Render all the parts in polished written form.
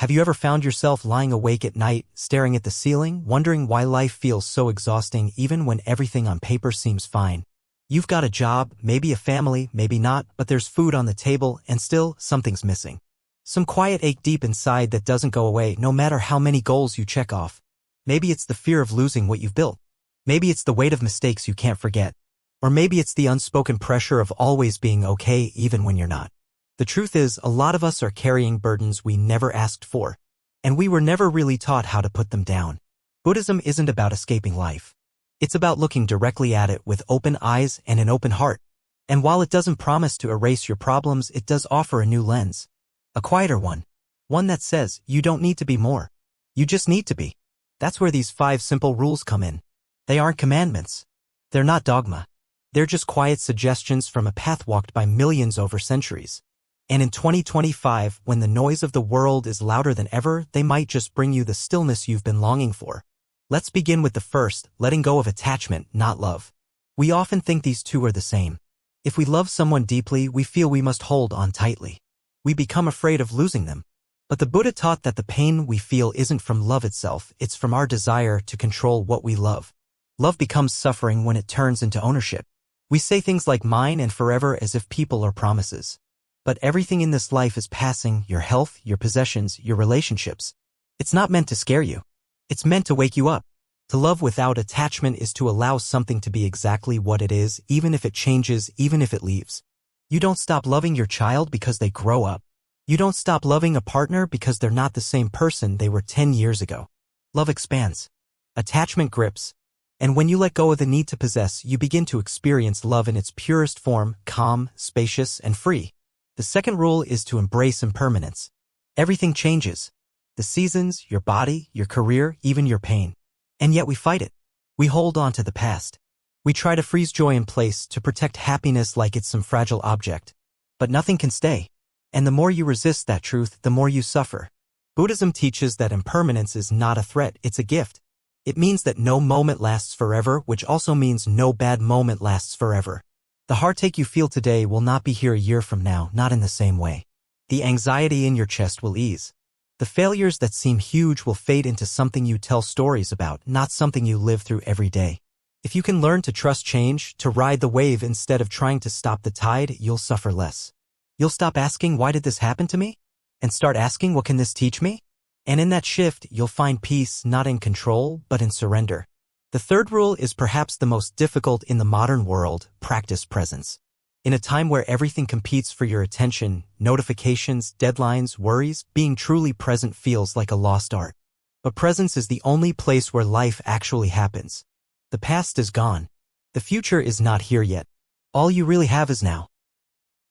Have you ever found yourself lying awake at night, staring at the ceiling, wondering why life feels so exhausting even when everything on paper seems fine? You've got a job, maybe a family, maybe not, but there's food on the table, and still, something's missing. Some quiet ache deep inside that doesn't go away no matter how many goals you check off. Maybe it's the fear of losing what you've built. Maybe it's the weight of mistakes you can't forget. Or maybe it's the unspoken pressure of always being okay even when you're not. The truth is, a lot of us are carrying burdens we never asked for, and we were never really taught how to put them down. Buddhism isn't about escaping life. It's about looking directly at it with open eyes and an open heart. And while it doesn't promise to erase your problems, it does offer a new lens. A quieter one. One that says, you don't need to be more. You just need to be. That's where these 5 simple rules come in. They aren't commandments. They're not dogma. They're just quiet suggestions from a path walked by millions over centuries. And in 2025, when the noise of the world is louder than ever, they might just bring you the stillness you've been longing for. Let's begin with the first, letting go of attachment, not love. We often think these two are the same. If we love someone deeply, we feel we must hold on tightly. We become afraid of losing them. But the Buddha taught that the pain we feel isn't from love itself, it's from our desire to control what we love. Love becomes suffering when it turns into ownership. We say things like mine and forever as if people are promises. But everything in this life is passing, your health, your possessions, your relationships. It's not meant to scare you. It's meant to wake you up. To love without attachment is to allow something to be exactly what it is, even if it changes, even if it leaves. You don't stop loving your child because they grow up. You don't stop loving a partner because they're not the same person they were 10 years ago. Love expands. Attachment grips. And when you let go of the need to possess, you begin to experience love in its purest form, calm, spacious, and free. The second rule is to embrace impermanence. Everything changes. The seasons, your body, your career, even your pain. And yet we fight it. We hold on to the past. We try to freeze joy in place to protect happiness like it's some fragile object. But nothing can stay. And the more you resist that truth, the more you suffer. Buddhism teaches that impermanence is not a threat, it's a gift. It means that no moment lasts forever, which also means no bad moment lasts forever. The heartache you feel today will not be here a year from now, not in the same way. The anxiety in your chest will ease. The failures that seem huge will fade into something you tell stories about, not something you live through every day. If you can learn to trust change, to ride the wave instead of trying to stop the tide, you'll suffer less. You'll stop asking, why did this happen to me? And start asking, what can this teach me? And in that shift, you'll find peace not in control, but in surrender. The third rule is perhaps the most difficult in the modern world, practice presence. In a time where everything competes for your attention, notifications, deadlines, worries, being truly present feels like a lost art. But presence is the only place where life actually happens. The past is gone. The future is not here yet. All you really have is now.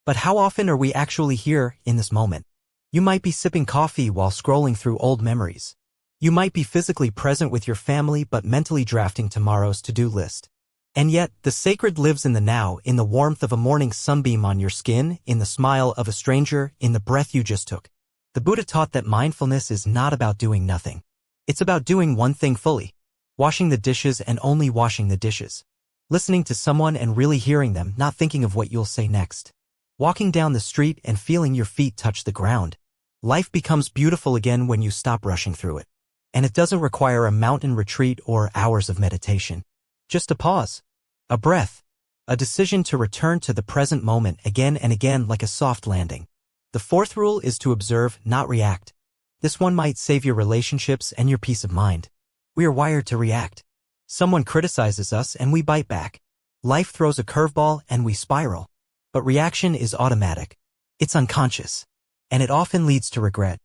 But how often are we actually here, in this moment? You might be sipping coffee while scrolling through old memories. You might be physically present with your family but mentally drafting tomorrow's to-do list. And yet, the sacred lives in the now, in the warmth of a morning sunbeam on your skin, in the smile of a stranger, in the breath you just took. The Buddha taught that mindfulness is not about doing nothing. It's about doing one thing fully. Washing the dishes and only washing the dishes. Listening to someone and really hearing them, not thinking of what you'll say next. Walking down the street and feeling your feet touch the ground. Life becomes beautiful again when you stop rushing through it. And it doesn't require a mountain retreat or hours of meditation. Just a pause. A breath. A decision to return to the present moment again and again like a soft landing. The fourth rule is to observe, not react. This one might save your relationships and your peace of mind. We are wired to react. Someone criticizes us and we bite back. Life throws a curveball and we spiral. But reaction is automatic. It's unconscious. And it often leads to regret.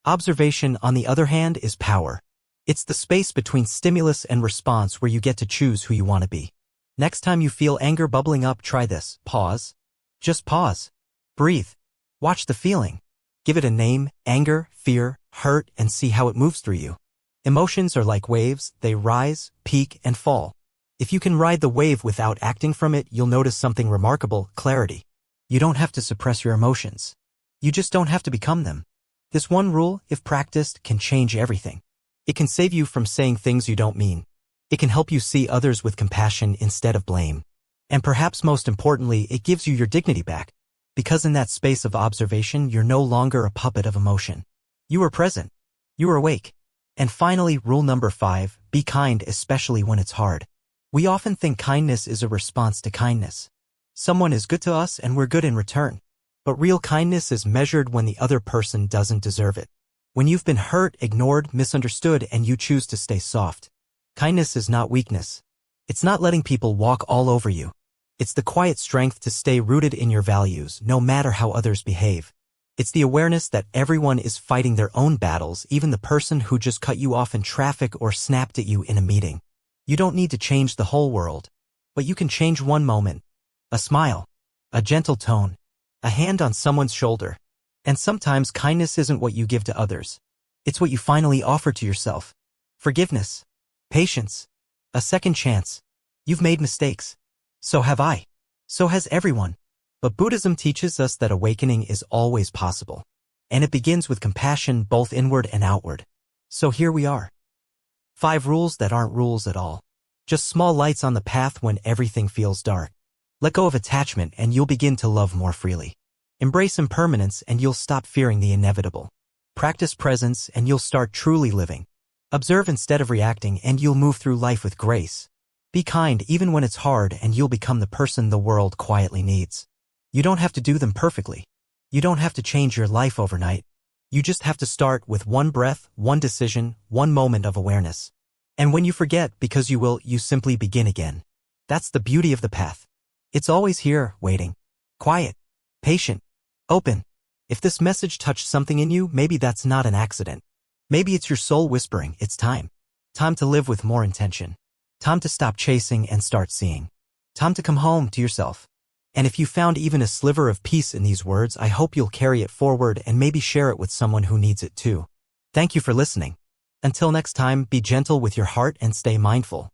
Observation, on the other hand, is power. It's the space between stimulus and response where you get to choose who you want to be. Next time you feel anger bubbling up, try this. Pause. Just pause. Breathe. Watch the feeling. Give it a name, anger, fear, hurt, and see how it moves through you. Emotions are like waves, they rise, peak, and fall. If you can ride the wave without acting from it, you'll notice something remarkable, clarity. You don't have to suppress your emotions. You just don't have to become them. This one rule, if practiced, can change everything. It can save you from saying things you don't mean. It can help you see others with compassion instead of blame. And perhaps most importantly, it gives you your dignity back. Because in that space of observation, you're no longer a puppet of emotion. You are present. You are awake. And finally, rule number 5, be kind, especially when it's hard. We often think kindness is a response to kindness. Someone is good to us and we're good in return. But real kindness is measured when the other person doesn't deserve it. When you've been hurt, ignored, misunderstood, and you choose to stay soft. Kindness is not weakness. It's not letting people walk all over you. It's the quiet strength to stay rooted in your values, no matter how others behave. It's the awareness that everyone is fighting their own battles, even the person who just cut you off in traffic or snapped at you in a meeting. You don't need to change the whole world, but you can change one moment. A smile, a gentle tone, a hand on someone's shoulder. And sometimes kindness isn't what you give to others. It's what you finally offer to yourself. Forgiveness, patience, a second chance. You've made mistakes. So have I. So has everyone. But Buddhism teaches us that awakening is always possible. And it begins with compassion, both inward and outward. So here we are. 5 rules that aren't rules at all. Just small lights on the path when everything feels dark. Let go of attachment and you'll begin to love more freely. Embrace impermanence and you'll stop fearing the inevitable. Practice presence and you'll start truly living. Observe instead of reacting and you'll move through life with grace. Be kind even when it's hard and you'll become the person the world quietly needs. You don't have to do them perfectly. You don't have to change your life overnight. You just have to start with one breath, one decision, one moment of awareness. And when you forget, because you will, you simply begin again. That's the beauty of the path. It's always here, waiting. Quiet. Patient. Open. If this message touched something in you, maybe that's not an accident. Maybe it's your soul whispering, it's time. Time to live with more intention. Time to stop chasing and start seeing. Time to come home to yourself. And if you found even a sliver of peace in these words, I hope you'll carry it forward and maybe share it with someone who needs it too. Thank you for listening. Until next time, be gentle with your heart and stay mindful.